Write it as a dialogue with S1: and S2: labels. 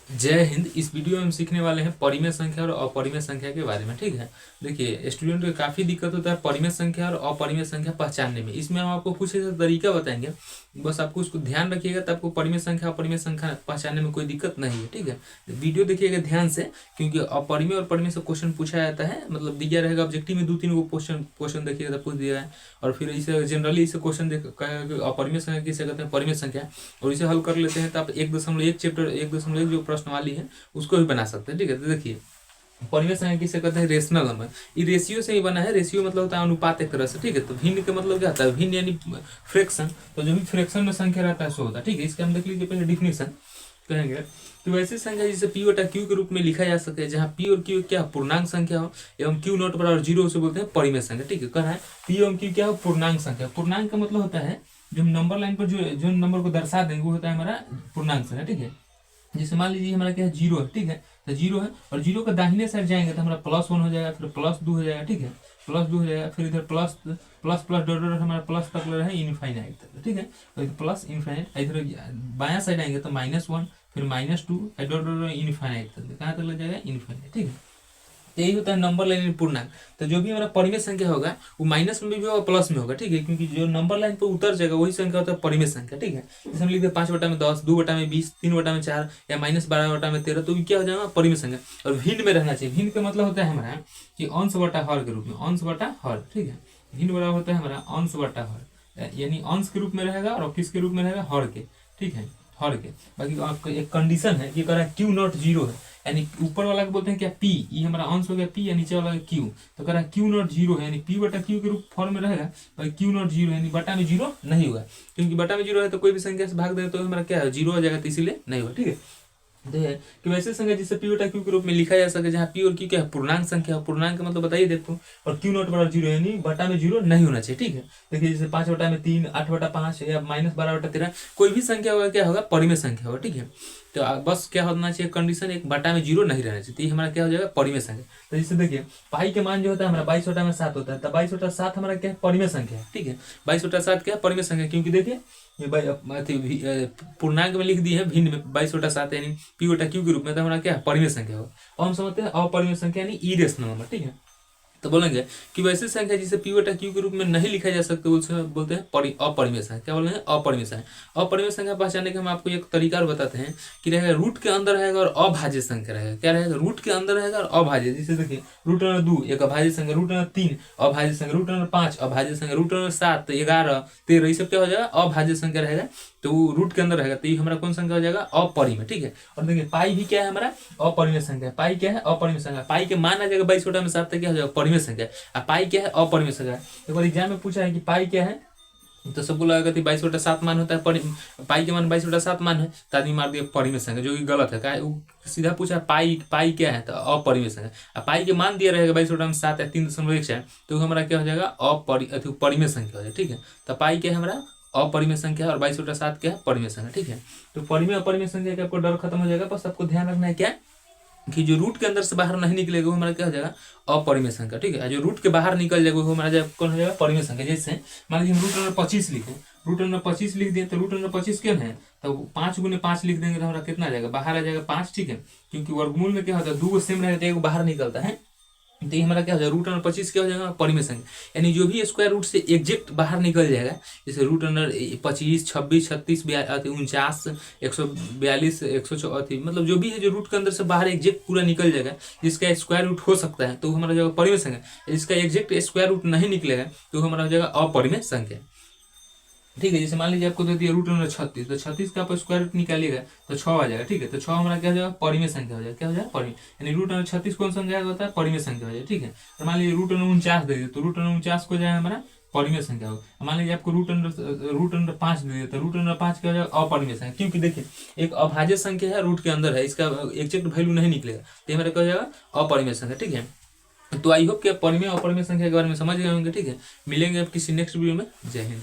S1: जय हिंद। इस वीडियो में हम सीखने वाले हैं परिमेय संख्या और अपरिमेय संख्या के बारे में। ठीक है, देखिए स्टूडेंट को काफ़ी दिक्कत होता है परिमेय संख्या और अपरिमेय संख्या पहचानने में। इसमें हम आपको कुछ ऐसा तरीका बताएंगे, बस आपको उसको ध्यान रखिएगा तो आपको परिमेय संख्या अपरिमेय संख्या पहचानने में कोई दिक्कत नहीं है। ठीक है, वीडियो देखिएगा ध्यान से, क्योंकि अपरिमेय और परिमेय से क्वेश्चन पूछा जाता है, मतलब दिया रहेगा ऑब्जेक्टिव में 2-3 क्वेश्चन देखिएगा तो पूछ दिया है। और फिर इसे जनरली इसे क्वेश्चन अपरिमेय संख्या किसे कहते हैं, परिमेय संख्या, और इसे हल कर लेते हैं तो आप 1.1 चैप्टर 1.1 जो प्रश्नवाली है उसको भी बना सकते हैं। ठीक है, तो देखिए परिमेय संख्या किसे कहते हैं, रेशनल नंबर। ये रेशियो से ही बना है। रेशियो मतलब होता है अनुपात एक तरह से। ठीक है, तो भिन्न का मतलब क्या होता है, भिन्न यानी फ्रैक्शन। तो जो भी फ्रैक्शन में संख्या रहता है सो होता है। ठीक है, इसका हम देख लीजिए पहले डिफिनेशन कहेंगे। तो वैसी संख्या जिसे पी बटा क्यू के रूप में लिखा जा सके, जहाँ पी और क्यू क्या पूर्णांक संख्या हो एवं क्यू नॉट बराबर 0 से बोलते हैं परिमेय संख्या। ठीक है, कह रहा है पी एवं क्यू क्या हो, पूर्णांक संख्या। पूर्णांक का मतलब होता है जो नंबर लाइन पर जो नंबर को दर्शा देंगे वो होता है हमारा पूर्णांक संख्या। ठीक है, जैसे मान लीजिए हमारा क्या है, 0 है। ठीक है, तो 0 है और 0 का दाहिने साइड जाएंगे तो हमारा +1 हो जाएगा, फिर +2 हो जाएगा। ठीक है, +2 हो जाएगा, फिर इधर plus plus plus dot dot हमारा प्लस तक ले रहा है इनफाइनाइट तक। ठीक है, तो इधर प्लस इनफाइनाइट, इधर बायां साइड आएंगे तो -1, फिर -2 डॉट डॉट इनफाइनाइट तक। कहाँ तक लग जाएगा, इनफाइनाइट। ठीक है, यही होता है नंबर लाइन पूर्णांक। तो जो भी हमारा परिमेय संख्या होगा वो माइनस में भी होगा प्लस में होगा। ठीक है, क्योंकि जो नंबर लाइन पर उतर जाएगा वही संख्या होता है परिमेय संख्या। ठीक है, जैसे हम लिखते हैं 5/10, 2/20, 3/4 या -12/13, तो ये क्या हो जाएगा, परिमेय संख्या। और भिन्न में रहना चाहिए। भिन्न का मतलब होता है हमारा कि अंश बटा हर के रूप में, अंश बटा हर। ठीक है, भिन्न बड़ा होता है हमारा अंश बटा हर, यानी अंश के रूप में रहेगा और किसके रूप में रहेगा, हर के। ठीक है, हर के। बाकी आपका एक कंडीशन है कि अगर क्यू नॉट 0 है, यानी ऊपर वाला को बोलते हैं क्या, पी, ये हमारा अंश हो गया पी, या नीचे वाला क्यू। तो कह रहा है क्यू नॉट 0 है, यानी पी बटा क्यू के रूप फॉर्म में रहेगा। भाई क्यू नॉट 0 यानी बटा में 0 नहीं होगा, क्योंकि बटा में 0 है तो कोई भी संख्या से भाग दे तो हमारा क्या है, 0 हो जाएगा, तो इसीलिए नहीं होगा। ठीक है, कि वैसे संख्या जिसे पी बटा क्यू के रूप में लिखा जा सके, जहाँ पी और क्यू क्या है, पूर्णांक संख्या। पूर्णांक का मतलब बताइए देखो, और क्यू नॉट बराबर 0 यानी बटा में 0 नहीं होना चाहिए। ठीक है, देखिए जैसे 5/3, 8/5 या -12/13, कोई भी संख्या होगा क्या होगा, परिमेय संख्या होगा। ठीक है, तो बस क्या होना चाहिए कंडीशन, एक बटा में 0 नहीं रहना चाहिए, तो ये हमारा क्या हो जाएगा, परिमेय संख्या। तो जैसे देखिए पाई के मान जो होता है हमारा 22/7 होता है, तो 22/7 हमारा क्या है, परिमेय संख्या है। ठीक है, 22/7 क्या है, परिमेय संख्या, क्योंकि देखिए ये पूर्णांक में लिख दी है भिन्न में 22/7 यानी पी बटा क्यू के रूप में, तो हमारा क्या है, परिमेय संख्या होगा। और हम समझते हैं अपरिमेय संख्या यानी इरेशनल नंबर। ठीक है, तो बोलेंगे कि वैसे संख्या जिसे पी बटा क्यू के रूप में नहीं लिखा जा सकते उसे बोलते हैं अपरिमेय संख्या। क्या बोलेंगे, अपरिमेय संख्या। अपरिमेय संख्या पहचानने के हम आपको एक तरीका और बताते हैं कि रहेगा रूट के अंदर रहेगा और अभाज्य संख्या रहेगा। क्या रहेगा, रूट के अंदर रहेगा और अभाज्य। जैसे देखिए √2 एक अभाज्य संख्या, √3 अभाज्य संख्या, √5 अभाज्य संख्या, √7 11 13, ये सब क्या हो जाएगा, अभाज्य संख्या रहेगा। तो वो रूट के अंदर रहेगा, तो ये हमारा कौन संख्या हो जाएगा, अपरिमेय। ठीक है, और देखिए पाई भी क्या है हमारा, अपरिमेय संख्या। पाई क्या है, अपरिमेय संख्या। पाई के मान आ जाएगा 22/7 तक क्या हो जाएगा, परिमेय संख्या। पाई क्या है, अपरिमेय संख्या। एक बार एग्जाम में पूछा है कि पाई क्या है, तो सबको लगेगा कि 22/7 मान होता है, पाई के मान 22/7 मान है, तो आदमी मार दिया परिमेय संख्या, जो कि गलत है। क्या सीधा पूछा पाई क्या है, तो अपरिमेय संख्या। पाई के मान दिया रहेगा 22/7 या 3.14, तो हमारा क्या हो जाएगा, परिमेय संख्या हो जाएगा। ठीक है, तो पाई क्या है हमारा अपरिमेय संख्या और 22/7 क्या है, परिमेय संख्या। ठीक है, तो परिमेय अपरिमेय संख्या का आपको डर खत्म हो जाएगा। बस आपको ध्यान रखना है क्या, कि जो रूट के अंदर से बाहर नहीं निकलेगा वो हमारा क्या हो जाएगा, अपरिमेय संख्या। ठीक है, जो रूट के बाहर निकल जाएगा वो हमारा कौन हो जाएगा, परिमेय संख्या। जैसे मान लीजिए हम √25 लिखे, √25 लिख दिए, तो √25 क्या है, तो 5 × 5 लिख देंगे तो हमारा कितना आ जाएगा, बाहर आ जाएगा 5। ठीक है, क्योंकि वर्गमूल में क्या होता है, 2 सेम रहेगा तो एक बाहर निकलता है, तो ये हमारा क्या हो जाएगा, √25 क्या हो जाएगा, परिमेय संख्या। यानी जो भी स्क्वायर रूट से एग्जैक्ट बाहर निकल जाएगा, जैसे √25 26 36 49 142 134, मतलब जो भी है जो रूट के अंदर से बाहर एग्जैक्ट पूरा निकल जाएगा, जिसका स्क्वायर रूट हो सकता है तो हमारा जो परिमेय संख्या। जिसका एग्जैक्ट स्क्वायर रूट नहीं निकलेगा तो हमारा हो जाएगा अपरिमेय संख्या। ठीक है, जैसे मान लीजिए आपको दे दिया √36, तो 36 का आप स्क्वायर रूट निकालिएगा तो 6 आ जाएगा। ठीक है, तो 6 हमारा क्या हो जाएगा, परिमेय संख्या हो जाएगा। क्या हो जाएगा, परिमेय, यानी √36 कौन संख्या होता है, परिमेय संख्या हो जाएगा। ठीक है, और मान लीजिए √49 दे दिए, तो √49 को जाएगा हमारा परिमेय संख्या होगा। मान लीजिए आपको √5 दे दिया, तो √5 क्या हो जाएगा, अपरिमेय संख्या। क्योंकि देखिए एक अभाज्य संख्या है, रूट के अंदर है, इसका एग्जैक्ट वैल्यू नहीं निकलेगा, तो हमारा क्या हो जाएगा, अपरिमेय संख्या। ठीक है, तो आई होप कि आप परिमेय और अपरिमेय संख्या के बारे में समझ गए होंगे। ठीक है, मिलेंगे आप किसी नेक्स्ट वीडियो में। जय हिंद।